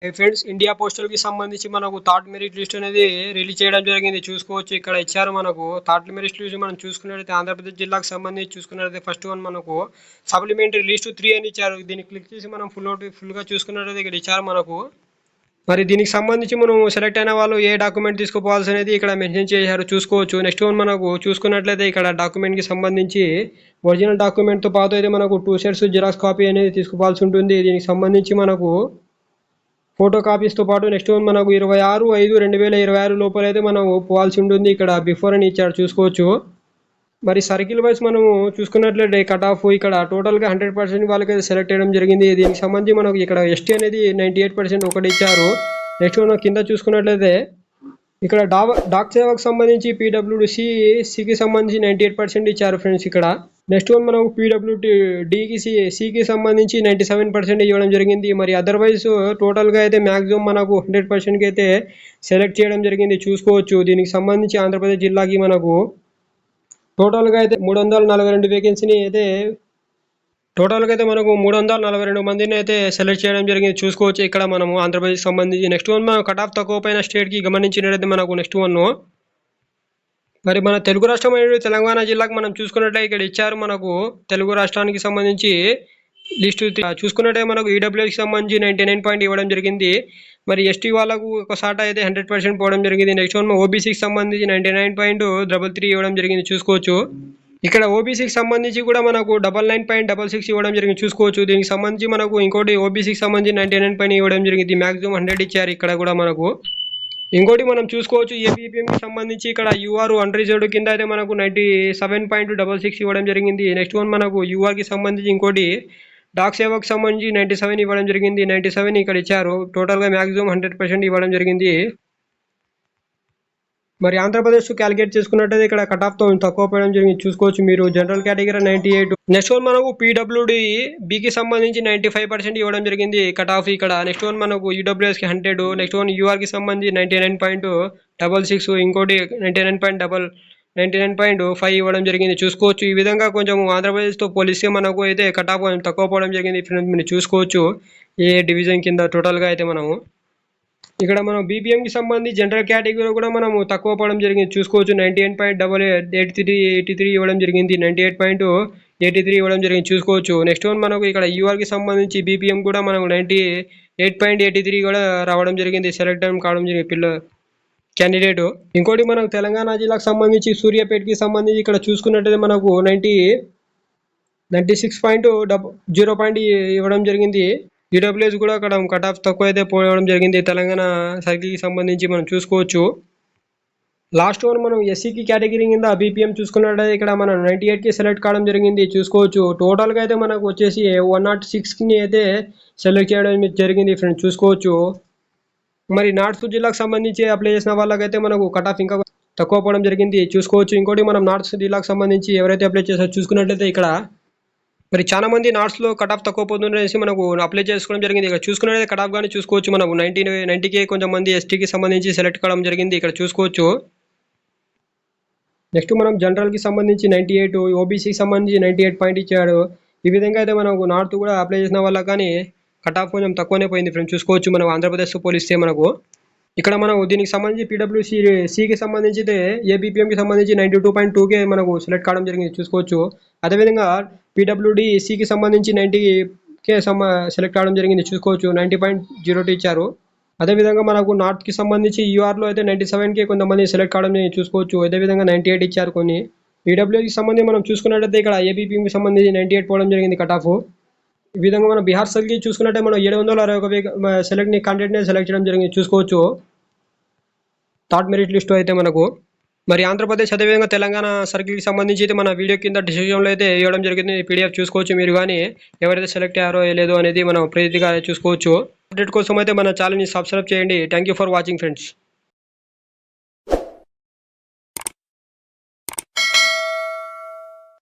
Friends, India postal కి సంబంధించి మనకు థర్డ్ మెరిట్ లిస్ట్ అనేది రిలీజ్ చేయడం జరిగింది. చూసుకోవచ్చు, ఇక్కడ ఇచ్చారు మనకు థర్డ్ మెరిట్ లిస్ట్. మనం చూసుకున్నట్లయితే ఆంధ్రప్రదేశ్ జిల్లాకు సంబంధించి చూసుకున్నట్లయితే ఫస్ట్ వన్ మనకు సప్లిమెంటరీ లిస్ట్ 3 అని ఇచ్చారు. దీన్ని క్లిక్ చేసి మనం ఫుల్ గా చూసుకున్నట్లయితే ఇక్కడ ఇచ్చారు మనకు. మరి దీనికి సంబంధించి మనం సెలెక్ట్ అయిన వాళ్ళు ఏ డాక్యుమెంట్ తీసుకోవాల్సి అనేది ఇక్కడ మెన్షన్ చేశారు. చూసుకోవచ్చు. నెక్స్ట్ వన్ మనకు చూసుకున్నట్లయితే ఇక్కడ డాక్యుమెంట్ కి సంబంధించి ఒరిజినల్ డాక్యుమెంట్ తో పాటు అయితే మనకు 2 సెట్స్ జిరాక్స్ కాపీ అనేది తీసుకోవాల్సి ఉంటుంది. దీనికి సంబంధించి మనకు ఫోటో కాపీస్తో పాటు నెక్స్ట్ వన్ మనకు 26/5/2026 లోపల అయితే మనం పోవాల్సి ఉంటుంది. ఇక్కడ బిఫోర్ అని ఇచ్చాడు, చూసుకోవచ్చు. మరి సర్కిల్ వైజ్ మనము చూసుకున్నట్లయితే కట్ ఆఫ్ ఇక్కడ టోటల్గా 100% వాళ్ళకైతే సెలెక్ట్ చేయడం జరిగింది. దీనికి సంబంధించి మనకు ఇక్కడ ఎస్టీ అనేది 98% ఒకటి ఇచ్చారు. నెక్స్ట్ మనం కింద చూసుకున్నట్లయితే ఇక్కడ డాక్ సేవకు సంబంధించి PWDకి సంబంధించి 98% ఇచ్చారు ఫ్రెండ్స్. ఇక్కడ నెక్స్ట్ వన్ మనకు PWDకి సికి సంబంధించి 97% ఇవ్వడం జరిగింది. మరి అదర్వైజ్ టోటల్గా అయితే మ్యాక్సిమం మనకు 100%కి అయితే సెలెక్ట్ చేయడం జరిగింది. చూసుకోవచ్చు. దీనికి సంబంధించి ఆంధ్రప్రదేశ్ జిల్లాకి మనకు టోటల్గా అయితే 342 వేకెన్సీని అయితే మనకు 342 మందిని అయితే సెలెక్ట్ చేయడం జరిగింది. చూసుకోవచ్చు. ఇక్కడ మనము ఆంధ్రప్రదేశ్ సంబంధించి నెక్స్ట్ వన్ మనం కట్ ఆఫ్ తక్కువ పైన స్టేట్కి గమనించినట్లయితే మనకు నెక్స్ట్ వన్ మరి మన తెలుగు రాష్ట్రం అనేది తెలంగాణ జిల్లాకు మనం చూసుకున్నట్లయితే ఇక్కడ ఇచ్చారు మనకు తెలుగు రాష్ట్రానికి సంబంధించి లిస్టు. చూసుకున్నట్లయితే మనకు ఈడబ్ల్యూఎస్కి సంబంధించి 99 పాయింట్ ఇవ్వడం జరిగింది. మరి ఎస్టీ వాళ్ళకు ఒకసారి అయితే 100% పోవడం జరిగింది. నెక్స్ట్ వన్ ఓబీసీకి సంబంధించి 99.33 ఇవ్వడం జరిగింది. చూసుకోవచ్చు. ఇక్కడ ఓబీసీకి సంబంధించి కూడా మనకు 99.66 ఇవ్వడం జరిగింది. చూసుకోవచ్చు. దీనికి సంబంధించి మనకు ఇంకోటి ఓబీసీకి సంబంధించి 99 పైన ఇవ్వడం జరిగింది. మ్యాక్సిమం 100 ఇచ్చారు ఇక్కడ కూడా మనకు. ఇంకోటి మనం చూసుకోవచ్చు, ఏపీఎంకి సంబంధించి ఇక్కడ యూఆర్ అన్రిజర్వ్డ్ కింద అయితే మనకు 97.66 ఇవ్వడం జరిగింది. నెక్స్ట్ వన్ మనకు యూఆర్కి సంబంధించి ఇంకోటి డాక్ సేవకు సంబంధించి 97 ఇవ్వడం జరిగింది. 97 ఇక్కడ ఇచ్చారు. టోటల్గా మ్యాక్సిమం 100% ఇవ్వడం జరిగింది. మరి ఆంధ్రప్రదేశ్ క్యాలిక్యులేట్ చేసుకున్నట్టయితే ఇక్కడ కట్ ఆఫ్ తో తక్కువ పడడం జరిగింది. చూసుకోవచ్చు మీరు. General category 98. నెక్స్ట్ వన్ మనకు PWD బికి సంబంధించి 95% ఇవ్వడం జరిగింది కట్ ఆఫ్ ఇక్కడ. నెక్స్ట్ వన్ మనకు ఈడబ్ల్యూఎస్కి 100. నెక్స్ట్ వన్ యూఆర్కి సంబంధించి 99.66, ఇంకోటి 99.5 ఇవ్వడం జరిగింది. చూసుకోవచ్చు. ఈ విధంగా కొంచెం ఆంధ్రప్రదేశ్తో పోలిస్తే మనకు అయితే కట్ ఆఫ్ తక్కువ పోవడం జరిగింది. మీరు చూసుకోవచ్చు ఏ డివిజన్ కింద టోటల్గా అయితే మనము ఇక్కడ మనం బీపీఎంకి సంబంధించి జనరల్ కేటగిరీలో కూడా మనము తక్కువ పడడం జరిగింది. చూసుకోవచ్చు. 98.83 ఇవ్వడం జరిగింది. 98.83 ఇవ్వడం జరిగింది. చూసుకోవచ్చు. నెక్స్ట్ వన్ మనకు ఇక్కడ యూఆర్కి సంబంధించి బీపీఎం కూడా మనకు 98.83 కూడా రావడం జరిగింది. సెలెక్ట్ కావడం జరిగింది క్యాండిడేట్. ఇంకోటి మనకు తెలంగాణ జిల్లాకు సంబంధించి సూర్యాపేటకి సంబంధించి ఇక్కడ చూసుకున్నట్టయితే మనకు 96.0 ఇవ్వడం జరిగింది. ఈడబ్ల్యూఎస్ కూడా అక్కడ కట్ ఆఫ్ తక్కువ అయితే పోవడం జరిగింది. తెలంగాణ సర్కిల్కి సంబంధించి మనం చూసుకోవచ్చు. లాస్ట్ వన్ మనం ఎస్సీకి కేటగిరీ కింద బీపీఎం చూసుకున్నట్టయితే ఇక్కడ మనం 98కి సెలెక్ట్ కావడం జరిగింది. చూసుకోవచ్చు. టోటల్గా అయితే మనకు వచ్చేసి 106ని అయితే సెలెక్ట్ చేయడం జరిగింది ఫ్రెండ్స్. చూసుకోవచ్చు. మరి నార్త్ జిల్లాకు సంబంధించి అప్లై చేసిన వాళ్ళకైతే మనకు కట్ ఆఫ్ ఇంకా తక్కువ పోవడం జరిగింది. చూసుకోవచ్చు. ఇంకోటి మనం నార్త్ జిల్లాకు సంబంధించి ఎవరైతే అప్లై చేశారో చూసుకున్నట్లయితే ఇక్కడ మరి చాలా మంది నార్త్స్లో కట్ ఆఫ్ తక్కువ పోతుందనేసి మనకు అప్లై చేసుకోవడం జరిగింది. ఇక్కడ చూసుకున్నట్లయితే కట్ ఆఫ్ కానీ చూసుకోవచ్చు. మనకు 90కే కొంచెం మంది ఎస్టీకి సంబంధించి సెలెక్ట్ కావడం జరిగింది. ఇక్కడ చూసుకోవచ్చు. నెక్స్ట్ మనం జనరల్కి సంబంధించి 98, ఓబీసీకి సంబంధించి 98 పాయింట్ ఇచ్చాడు. ఈ విధంగా అయితే మనకు నార్త్ కూడా అప్లై చేసిన వాళ్ళకి కానీ కట్ ఆఫ్ కొంచెం తక్కువనే పోయింది ఫ్రెండ్స్. చూసుకోవచ్చు. మనం ఆంధ్రప్రదేశ్తో పోలిస్తే మనకు ఇక్కడ మనం దీనికి సంబంధించి PWCకి సంబంధించి అయితే ఏబీపీఎంకి సంబంధించి 92.2కే మనకు సెలెక్ట్ కావడం జరిగింది. చూసుకోవచ్చు. అదేవిధంగా PWDCకి సంబంధించి 90కే సెలెక్ట్ కావడం జరిగింది. చూసుకోవచ్చు. 90.02 ఇచ్చారు. అదేవిధంగా మనకు నార్త్కి సంబంధించి యూఆర్లో అయితే 97కే కొంతమంది సెలెక్ట్ కావడం చూసుకోవచ్చు. అదేవిధంగా 98 ఇచ్చారు కొన్ని. ఈడబ్ల్యూకి సంబంధించి మనం చూసుకున్నట్టయితే ఇక్కడ ఏబీపీఎంకి సంబంధించి 98 పోవడం జరిగింది కట్ ఆఫ్. ఈ విధంగా మనం బీహార్ సర్కిల్ చూసుకున్నట్టే మనం 761 క్యాండిడేట్ని సెలెక్ట్ చేయడం జరిగింది. చూసుకోవచ్చు. థర్డ్ మెరిట్ లిస్ట్ అయితే మనకు మరి ఆంధ్రప్రదేశ్ అదేవిధంగా తెలంగాణ సర్కిల్కి సంబంధించి అయితే మన వీడియో కింద డిస్క్రిప్షన్లో అయితే ఇవ్వడం జరిగింది. పీడిఎఫ్ చూసుకోవచ్చు మీరు. కానీ ఎవరైతే సెలెక్ట్ అయ్యారో లేదో అనేది మనం ప్రీతిగా చూసుకోవచ్చు. అప్డేట్ కోసం అయితే మన ఛానల్ని సబ్స్క్రైబ్ చేయండి. Thank you for watching friends.